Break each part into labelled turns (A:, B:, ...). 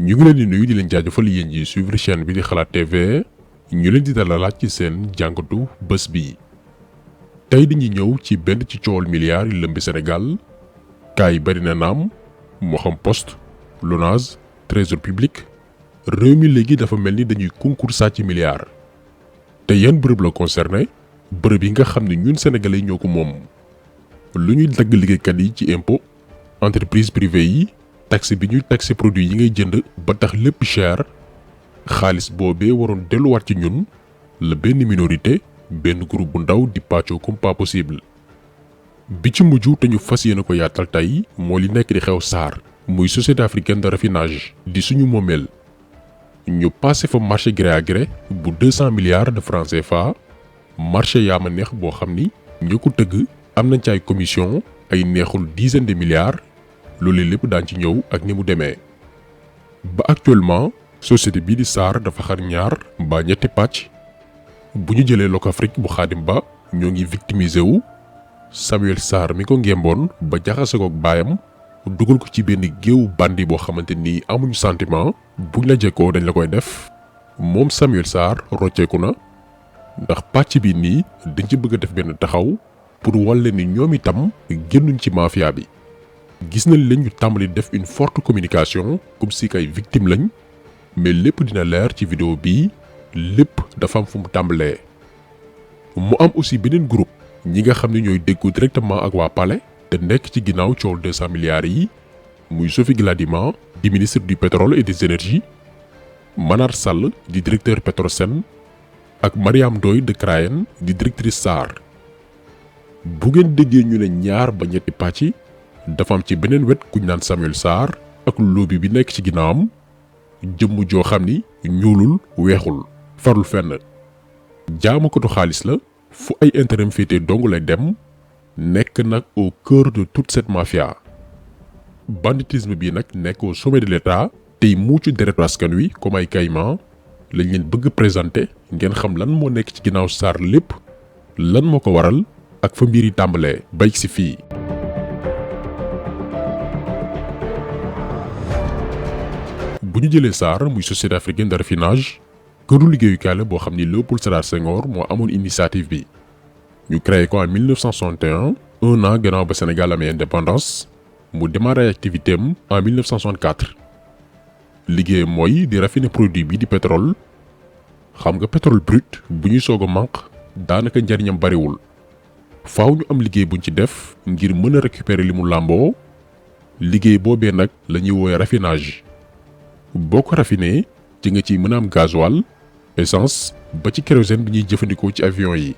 A: ñu ngi leen di nuyu di leen jaajëfal yéen ji suivre chaîne bi di xalaat TV ñu leen di dalalaat ci seen jàngatu bés bi. tey dañuy ñëw ci benn ci coowal milliards yi lëmbi Sénégal kaay bari na naam moo xam poste LONASE trésor public réew mi léegi dafa mel ni dañuy concours sàcc milliards. te yan bërëb la concerné bërëb yi nga xam ne ñun sénégalais ñoo ko moom lu ñuy dagg liggéeykat yi ci impôt entreprise privée yi. taxe bi ñuy taxe produit yi ngay jënd ba tax lépp cher xaalis boobee waroon delluwaat ci ñun la benn minorité benn groupe bu ndaw di pàccoo comme pas possible. bi ci mujj te ñu fas yéene ko yaatal tey moo li nekk di xew SAR muy société africaine de raffinage di suñu moomeel ñu passé fa marché gré à gré bu 200 milliards de francs CFA marché yaama neex boo xam ni ñu ko tëgg am nañ ci ay commission ay neexul dizaine de milliards. loolu lépp daan ci ñëw ak ni mu demee ba actuellement société bii di SAR dafa xar ñaar mbaa ñetti pàcc bu ñu jëlee Locafrique bu Xaadim Ba ñoo ngi victimisé wu Samuel Sarr mi ko ngemboon ba jaxase ko ak baayam dugal ko ci benn géewu bandi boo xamante ni amuñu sentiment buñ la jekkoo dañ la koy def moom Samuel Sarr rocceeku na ndax pàcc bi nii dañ ci bëgg a def benn taxaw pour wàlle ni ñoom itam génnuñ ci mafia bi. gis nañ leen ñu tàmbali def une forte communication comme si kay victime lañ mais lépp dina leer ci vidéo bii lépp dafa am fu mu tàmbalee. mu am aussi beneen groupe ñi nga xam ne ñooy déggu directement ak waa Palais te nekk ci ginnaaw coowal 200 milliards yi muy Sophie Gladima di ministre du pétrole et des énergies Manar Sall di directeur Petrosen ak Mariam Ndoye de Crayen di directrice SAR. bu ngeen déggee ñu ne ñaar ba ñetti pàcc. dafa am ci beneen wet kuñ naan Samuel Sarr ak lobby bi nekk ci ginnaawam jëmm joo xam ni ñuulul weexul farul fenn jaamakatu xaalis la fu ay intérêt féete dong lay dem nekk nag au cœur de toute cette mafia. banditisme bi nag nekk au sommet de l'état tey muucu deretu askan wi comme ay kayma lañ leen bëgg présenter ngeen xam lan moo nekk ci ginnaaw Sarr lépp lan moo ko waral ak fa mbir yi tàmbalee bay si fii. bu ñu jëlee SAR muy société africaine de raffinage këru liggéeyukaay la boo xam ni Léopold Sédar Senghor moo amoon initiative bi ñu créé ko en 1961 un an gannaaw ba Sénégal amee indépendance mu démarré activité am en 1964 liggéeyam mooy di raffiner produit bi di pétrole xam nga pétrole brut bu ñuy soog a manque daanaka njariñam bariwul faaw ñu am liggéey buñ ci def ngir mën a récupérer li mu làmboo liggéey boobee nag la ñuy woowee raffinage. boo ko raffiné ci nga ciy mën a am gasoil essence ba ci kérosène bi ñuy jëfandikoo ci avion yi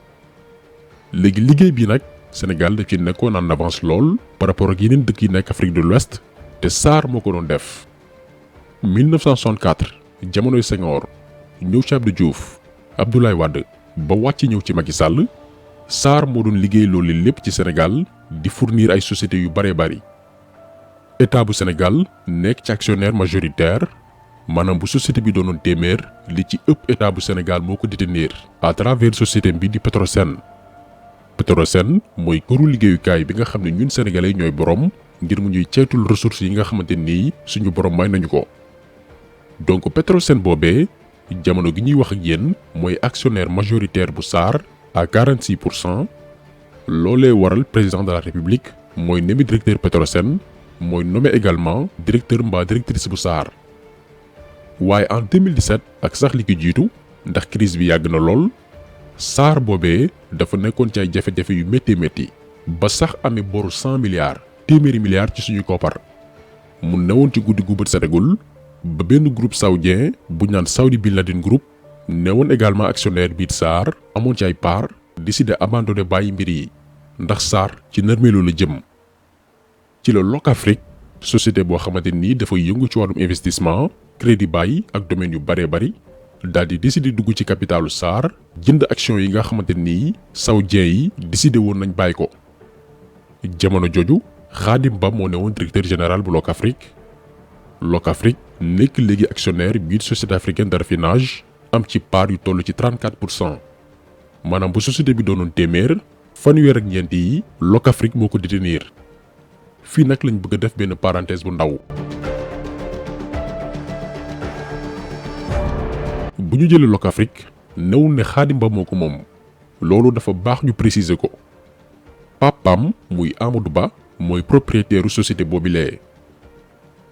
A: léegi liggéey bi nag Sénégal daf ci nekkoon en avance lool par rapport ak yeneen dëkk yi nekk Afrique de l'Ouest te SAR moo ko doon def. 1964 jamonoy Senghor ñëw ci Abdou Diouf Abdoulaye Wade ba wàcc ñëw ci Macky Sall SAR moo doon liggéey loolu lépp ci Sénégal di fournir ay sociétés yu bare bari. état bu Sénégal nekk ci actionnaire majoritaire. maanaam bu société bi doonoon téeméer li ci ëpp état bu Sénégal moo ko détenir à travers société bi di Petrosen. Petrosen mooy këru liggéeyukaay bi nga xam ne ñun sénégalais ñooy borom ngir mu ñuy ceytul ressources yi nga xamante nii suñu borom may nañu ko. donc Petrosen boobee jamono gi ñuy wax ak yéen mooy actionnaire majoritaire bu SAR à 46%. loolee waral président de la République mooy nommé directeur Petrosen mooy nommé également directeur mbaa directrice bu SAR. waaye en 2017 ak sax li ko jiitu ndax crise bi yàgg na lool SAR boobee dafa nekkoon ci ay jafe-jafe yu métti ba sax amee boru 100 milliards téeméeri milliards ci suñu koppar mu newoon ci guddi gu bët setagul ba benn groupe saoudien bu ñu naan Saudi Bin Laden Group newoon également actionnaire biir SAR amoon ci ay part décidé abandonné bàyyi mbir yi ndax SAR ci nërmeelu la jëm. ci la Locafrique société boo xamante nii dafay yëngu ci wàllum investissement crédit bàyyi ak domaine yu baree bari daal di décider dugg ci capitalu SAR jënd action yi nga xamante nii saoudien yi décidé woon nañ bàyyi ko. jamono jooju Xaadim Ba moo ne woon directeur général bu Locafrique. Locafrique nekk léegi actionnaire biir société africaine de raffinage am ci part yu toll ci 34%. maanaam bu société bi doonoon téeméer fanweer ak ñeent yi Locafrique moo ko détenir. fii nag lañ bëgg a def benn parenthèse bu ndaw. bu ñu jëlee Locafrique newul ne Khadim Ba moo ko moom loolu dafa baax ñu préciser ko papam muy Amadou Ba mooy propriétaire société boobilee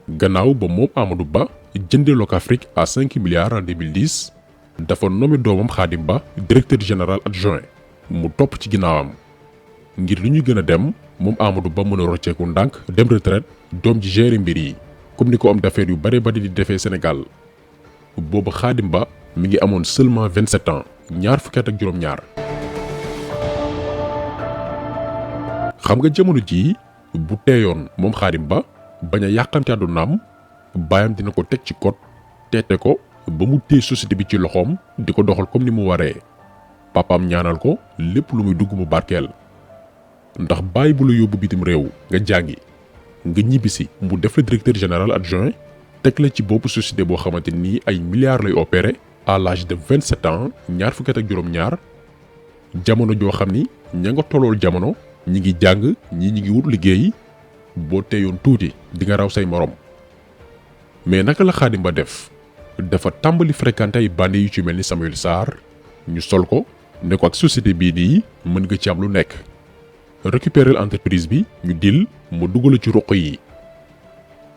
A: gannaaw ba moom Amadou Ba jëndee Locafrique à 5 milliards en 2010 dafa nommé doomam Khadim Ba directeur général adjoint mu topp ci ginnaawam ngir li ñuy gën a dem moom Amadou Ba mën a rocceeku ndànk dem retraite doom ji gérer mbir yi comme ni ko homme d'affaires yu bare bari di defee Sénégal boobu Khadim Ba mi ngi amoon seulement 27 ans ñaar fukki at ak juróom-ñaar. xam nga jamono jii bu teeyoon moom Khadim Ba bañ a yàqamte àddunaam baayam dina ko teg ci code teete ko ba mu téye société bi ci loxoom di ko doxal comme ni mu waree papaam ñaanal ko lépp lu muy dugg mu barkeel ndax bàyyi bu la yóbbu bitim réew nga jàngi nga ñibbisi mu def la directeur général adjoint teg la ci boppu société boo xamante ni ay milliards lay opéré à l'âge de 27 ans ñaar fukki at ak juróom-ñaar jamono joo xam ni ña nga tollool jamono ñi ngi jàng ñi ngi wut liggéey boo teyoon tuuti di nga raw say morom mais naka la Khadim Ba def dafa tàmbali fréquenté ay bandi yu ci mel ni Samuel Sarr ñu sol ko ne ko ak société bii nii mën nga ci am lu nekk récupérer entreprise bi ñu dil mu dugal ci ruq yi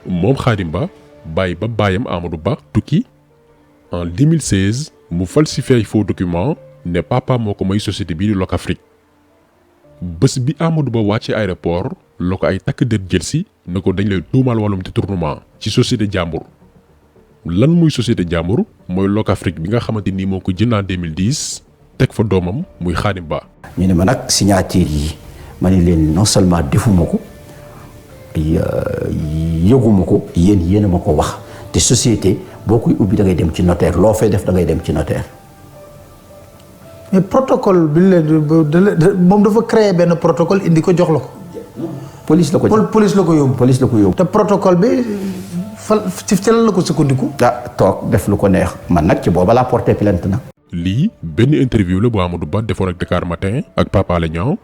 A: moom Khadim Ba bàyyi ba baayam Amadou Ba tukki en 2016 mu falsifié ay faux documents ne papa moo ko may société bii di Locafrique bés bi Amadou Ba wàcce aéroport la ko ay takk der jëlsi ne ko dañ lay tuumaal wàllum détournement ci société jàmbur lan muy société jàmbur mooy Locafrique bi nga xamante ni moo ko jënd en 2010 teg fa doomam muy Khadim Ba.
B: ñu ne ma nag signature yi ma ne leen non seulement defuma ko yëguma ko yéen a ma ko wax te société boo koy ubbi da ngay dem ci notaire loo fay def da ngay dem ci notaire.
C: mais protocole bi moom dafa créer benn protocole indi ko jox la ko.
B: police la ko
C: police la ko yóbbu.
B: police la ko yóbbu.
C: te protocole bi ci lan la ko sukkandiku.
B: toog def lu ko neex man nag ci booba laa porté plainte nag.
A: lii benn interview la bu Amadou Ba defoon ak Dakar Matin ak Pape Alé Niang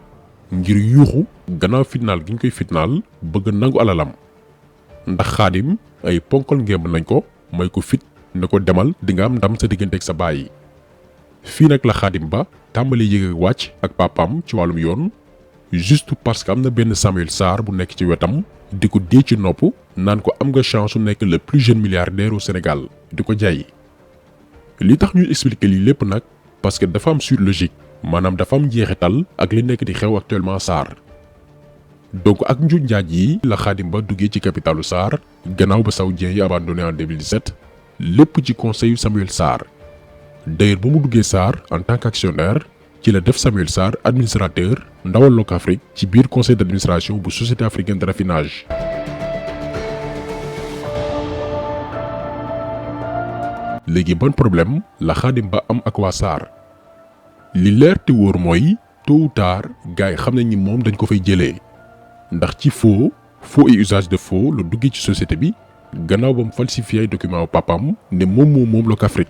A: ngir yuuxu gannaaw fitnaal gi ñu koy fitnaal bëgg nangu alalam ndax Khadim ay ponkal ngemb nañ ko may ko fit ne ko demal di nga am ndam sa diggante ak sa baay. fii nag la Khadim Ba tàmbali yéeg ak wàcc ak papaam ci wàllum yoon juste parce que am na benn Samuel Sarr bu nekk ci wetam di ko dee ci nopp naan ko am nga chance su nekk le plus jeune milliardaire au Sénégal di ko jaay. li tax ñuy expliquer lii lépp nag parce que dafa am suite logique maanaam dafa am njeexital ak li nekk di xew actuellement Sarr donc ak njuuj njaaj yi la Khadim Ba duggee ci capitalu Sarr gannaaw ba saoudien yi abandonné en 2017 lépp ci conseil Samuel Sarr. d'ailleurs ba mu duggee Sarr en tant qu'actionnaire ci la def Samuel Sarr administrateur ndawal Locafrique ci biir conseil d'administration bu société africaine de raffinage. léegi ban problème la Khadim Ba am ak waa Sarr li leer te wóor mooy tôt ou tard gars yi xam nañ ni moom dañ ko fay jëlee ndax ci faux et usage de faux la duggee ci société bi gannaaw ba mu falsifié ay documents papam ne moom Locafrique.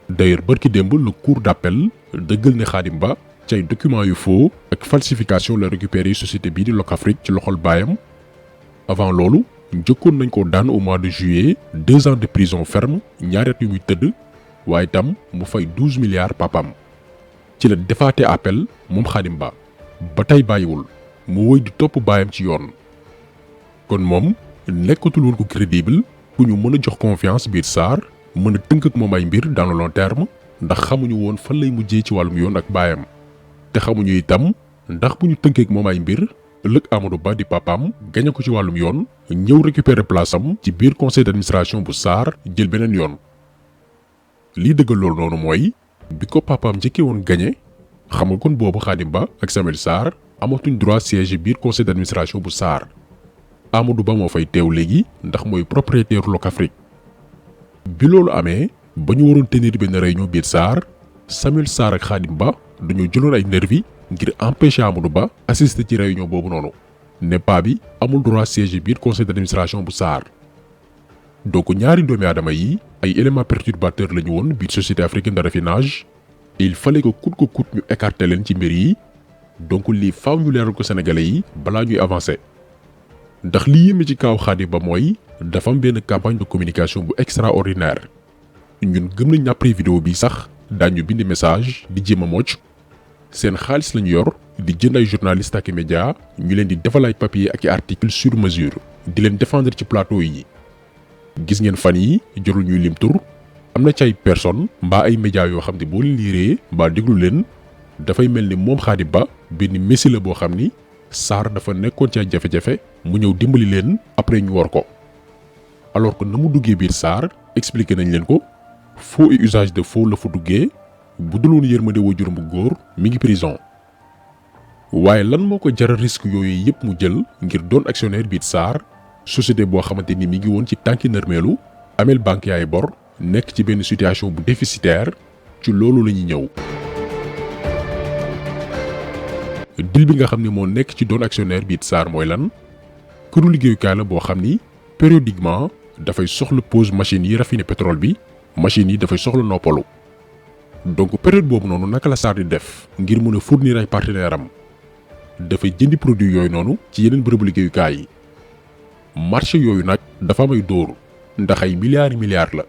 A: d'ailleurs barki démb le cour d'appel dëggal ne Khadim Ba ci ay documents yu faux ak falsification la récupéré société bii di Locafrique ci loxol baayam avant loolu njëkkoon nañ ko daan au mois de juillet 2 ans de prison ferme ñaari at yu muy tëdd waaye itam mu fay 12 milliards papam ci la defaate appel moom Khadim Ba ba tey bàyyiwul mu woy di topp baayam ci yoon kon moom nekkatul woon ko crédible ku ñu mën a jox confiance biir Sarr mën a tënk ak moom ay mbir dans le long terme ndax xamuñu woon fan lay mujjee ci wàllum yoon ak baayam te xamuñu itam ndax bu ñu tënkee ak moom ay mbir ëllëg Amadou Ba di papaam gañe ko ci wàllum yoon ñëw récupérer place am ci biir conseil d'administration bu Sarr jël beneen yoon. lii dëggal loolu noonu mooy bi ko papaam njëkkee woon gañe xam nga kon boobu Khadim Ba ak Samuel Sarr amatuñ droit siège biir conseil d'administration bu Sarr Amadou Ba moo fay teew léegi ndax mooy propriétaire Locafrique. bi loolu amee ba ñu waroon tenir benn réunion biir Sarr Samuel Sarr ak Khadim Ba dañoo jëloon ay nervi ngir empêcher Amadou Ba assister ci réunion boobu noonu ne paa bi amul droit siège biir conseil d'administration bu Sarr. donc ñaari doomi aadama yi ay éléments perturbateurs lañu woon biir société africaine de raffinage et il fallait que coûte ñu écarter leen ci mbir yi donc lii faaw ñu leeral ko sénégalais yi balaa ñuy avancer. ndax li yéeme ci kaw Khadim Ba mooy dafa am benn campagne de communication bu extraordinaire ñun gëm nañ après vidéo bi sax daañu bind message di jéem a mocc seen xaalis lañu yor di jënd ay journaliste ak média ñu leen di defal ay papier ak i article sur mesure di leen défendre ci plateau yi gis ngeen fan yi jorul ñuy lim tur am na ci ay personne mbaa ay média yoo xam ne boo leen liiree mbaa déglu leen dafay mel ni moom Khadim Ba benn messi la boo xam ni Sarr dafa nekkoon ci ay jafe-jafe mu ñëw dimbali leen après ñu war ko alors que na mu duggee biir Sarr expliqué nañ leen ko faux et usage de faux la fa duggee bu dul woon yërmande waajuram bu góor mi ngi prison waaye lan moo ko jaral risque yooyu yëpp mu jël ngir doon actionnaire biir Sarr société boo xamante ni mi ngi woon ci tànki nërmeelu amel banque yaay bor nekk ci benn situation bu déficitaire ci loolu la ñuy ñëw. dil bi nga xam ne moo nekk ci doon actionnaire biir Sarr mooy lan këru liggéeyukaay la boo xam ni périodiquement dafay soxla pause machine yi raffiné pétrole bi machines yi dafay soxla noppalu donc période boobu noonu naka la Sarr di def ngir mën a fournir ay partenaire am dafay jëndi produit yooyu noonu ci yeneen bërëbu liggéeyukaay yi marché yooyu nag dafa am ay dóor ndax ay milliards la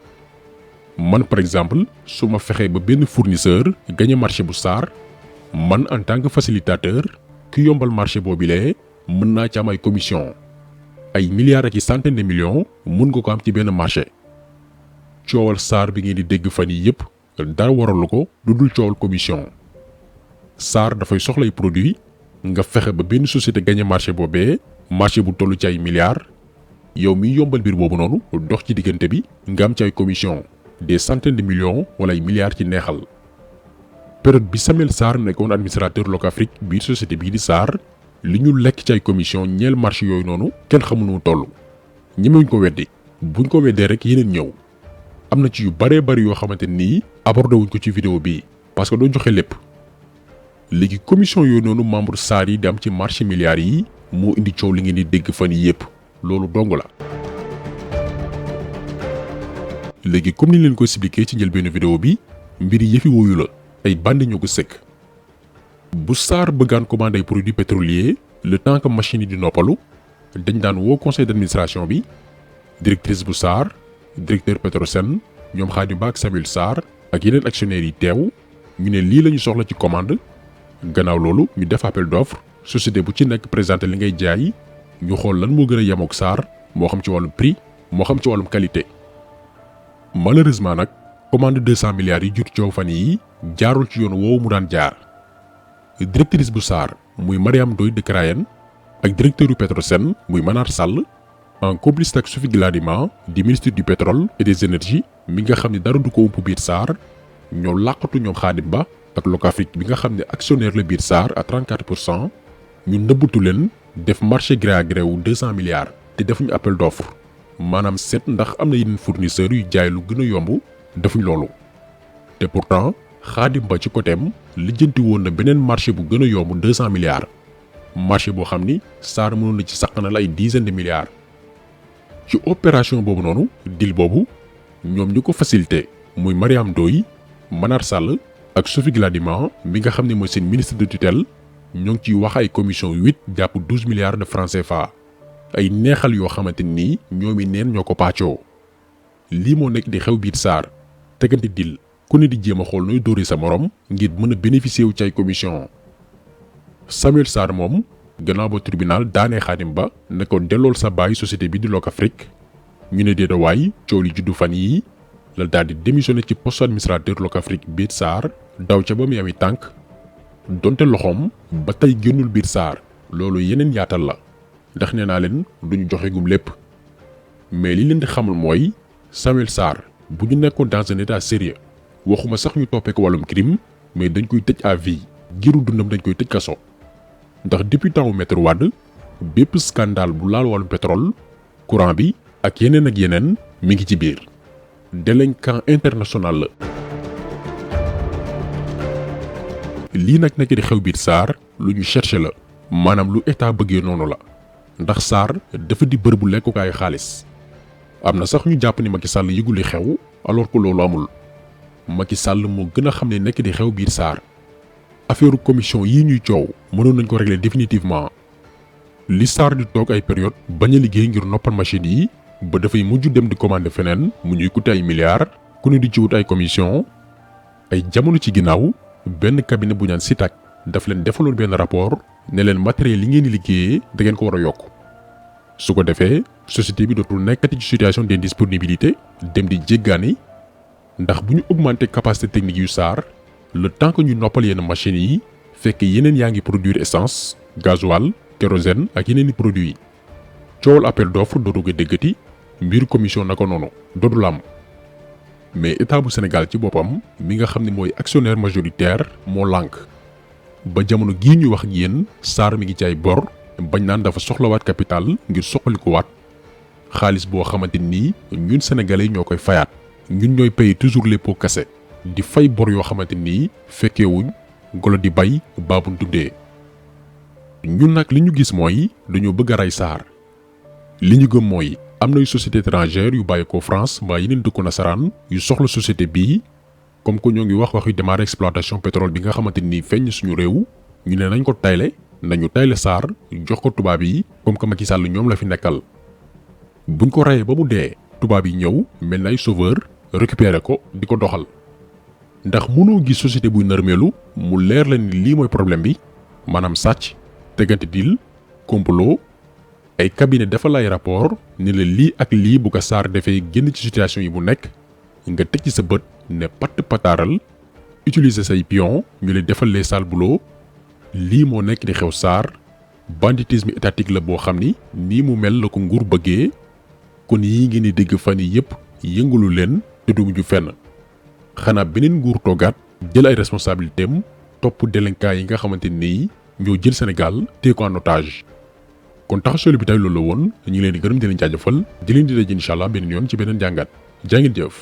A: man par exemple su ma fexee ba benn fournisseur gagné marché bu Sarr man en tant que facilitateur ki yombal marché boobu lee mën naa ci am ay commission ay milliards ak i centaines de millions mën nga ko am ci benn marché coowal Sarr bi ngeen di dégg fan yi yëpp dara waralu ko lu dul coowal commission Sarr dafay soxlay produit nga fexe ba benn société gagné marché boobee marché bu toll ci ay milliards yow mi yombal biir boobu noonu dox ci diggante bi nga am ci ay commission des centaines de millions wala ay milliards ci neexal période bi Samuel Sarr nekkoon administrateur Locafrique biir société bii di Sarr li ñu lekk ci ay commission ñeel marché yooyu noonu kenn xamul nu mu toll ñemewuñ ko weddi buñ ko weddee rek yeneen ñëw am na ci yu baree bari yoo xamante nii abordé wuñ ko ci vidéo bi parce que doo joxe lépp léegi commission yooyu noonu membre Sarr yi di am ci marché milliards yi moo indi coow li ngeen di dégg fan yi yëpp loolu dong la. léegi comme ni leen ko expliqué ci njëlbeenu vidéo bi mbiri yëfi wooyu la ay bandi ñoo ko sëkk bu Sarr bëggaan commandé ay produits pétroliers le temps que machine yi di noppalu dañ daan woo conseil d'administration bi directrice bu Sarr directeur Petrosen ñoom Khadim Ba ak Samuel Sarr ak yeneen actionnaires yi teew ñu ne lii la ñu soxla ci commande gannaaw loolu ñu def appel d'offre société bu ci nekk présenté li ngay jaay ñu xool lan moo gën a yemook Sarr moo xam ci wàllum prix moo xam ci wàllum qualité. malheureusement nag commande 200 milliards yi jur coow fan yi jaarul ci yoon woowu mu daan jaar directrice bu Sarr muy Mariam Ndoye de Crayen ak directeur yu Petrosen muy Manar Sall en complice ak Sophie Gladima di ministre du pétrole et des énergies mi nga xam ne dara du ko ëmp biir Sarr ñoo làqatu ñoom Khadim Ba ak Locafrique bi nga xam ne actionnaire la biir Sarr à 34% ñu nëbbatu leen def marché gré à gré wu 200 milliards te defuñu appel d'offre maanaam seet ndax am na yeneen fournisseurs yu jaay lu gën a yomb defuñ loolu te pourtant Khadim Ba ci côté am lijjanti woon na beneen marché bu gën a yomb 200 milliards marché boo xam ni Sarr mënoon na ci saqanal ay dizaines de milliards. ci opération boobu noonu deal boobu ñoom ñu ko facilité muy Mariam Ndoye Manar Sall ak Sophie Gladima mi nga xam ne mooy seen ministre de tutelle ñoo ngi ciy wax ay commission 8 jàpp 12 milliards de francs CFA ay neexal yoo xamante ni ñoomi neen ñoo ko pàccoo lii moo nekk di xew biir Sarr tegante deal ku ne di jéem a xool nooy dóori sa morom ngir mën a bénéficier wu ci ay commission Samuel Sarr moom gannaaw ba tribunal daanee Khadim Ba ne ko dellool sa baay société bi di Locafrique ñu ne déedawaay coow li juddu fan yii la daal di démissionné ci poste administrateur Locafrique biir Sarr daw ca ba mu ami tànk donte loxoom ba tey génnul biir Sarr loolu yeneen yaatal la ndax nee naa leen duñu joxe gum lépp mais li leen di xamal mooy Samuel Sarr bu ñu nekkoon dans un état sérieux waxuma sax ñu toppee ko wàllum crime mais dañ koy tëj à vie giru dundam dañ koy tëj kaso ndax depuis temps wu Maître Wade bépp scandale bu laal wàllum pétrole courant bi ak yeneen mi ngi ci biir délinquant international la. lii nag nekk di xew biir Sarr lu ñu cherché la maanaam lu état bëggee noonu la ndax Sarr dafa di bërëbu lekkukaayu xaalis am na sax ñu jàpp ni Macky Sall yëgul li xew alors que loolu amul Macky Sall moo gën a xam ne nekk di xew biir Sarr affaire commission yii ñuy coow mënoon nañ ko régler définitivement li Sarr di toog ay période bañ a liggéey ngir noppal machine yi ba dafay mujj dem di commander feneen mu ñuy coûter ay milliards ku ne di ci wut ay commission ay jamono ci ginnaaw benn cabinet bu ñaan SITAC daf leen defaloon benn rapport ne leen matériel yi ngeen di liggéeyee da ngeen ko war a yokk su ko defee société bi dootul nekkati ci situation d'indisponibilité dem di jéggaani ndax bu ñu augmenter capacité technique yu SAR le temps que ñu noppal yenn machines yi fekk yeneen yaa ngi produire essence gasoil kérosène ak yeneen i produits yi coowal appel d'offre dootu ko déggati mbir commission naka noonu dootul am mais état bu Sénégal ci boppam mi nga xam ne mooy actionnaire majoritaire moo lànk ba jamono gii ñu wax ak yéen SAR mi ngi ci ay bor bañ naan dafa soxlawaat capital ngir soxalikuwaat xaalis boo xamante ni ñun sénégalais ñoo koy fayaat ñun ñooy payer toujours les pots cassés di fay bor yoo xamante ni fekkeewuñ golo di bay baabun tuddee ñun nag li ñu gis mooy dañoo bëgg a rey SAR li ñu gëm mooy am nay société étrangère yu bàyyi ko France mbaa yeneen dëkku nasaraan yu soxla société bii comme que ñoo ngi wax waxi démarrer exploitation pétrole bi nga xamante ni feeñ suñu réew ñu ne nañ ko tayle nañu tayle SAR jox ko tubaab yi comme que Macky Sall ñoom la fi nekkal buñ ko reyee ba mu dee tubaab yi ñëw mel na ay sauveur récupérer ko di ko doxal ndax mënoo gis société buy nërmeelu mu leer la ni lii mooy problème bi maanaam sàcc tegante dil complot ay cabinet defal ay rapport ni la lii ak lii bu ko SAR defee génn ci situation yi mu nekk nga teg ci sa bët ne patt pataaral utiliser say pion ñu lay defal les sales boulots lii moo nekk di xew SAR banditisme étatique la boo xam ni nii mu mel la ko nguur bëggee kon yii ngeen di dégg fan yi yépp yëngalu leen te du mujj fenn xanaa beneen nguur toogaat jël ay responsabilités am topp délinquants yi nga xamante ni ñoo jël Sénégal téye ko en otage kon taxaw bi tey loolu la woon ñu ngi leen di gërëm di leen jaajëfal di leen di daje incha allah beneen yoon ci beneen jàngat jaa ngeen jëf.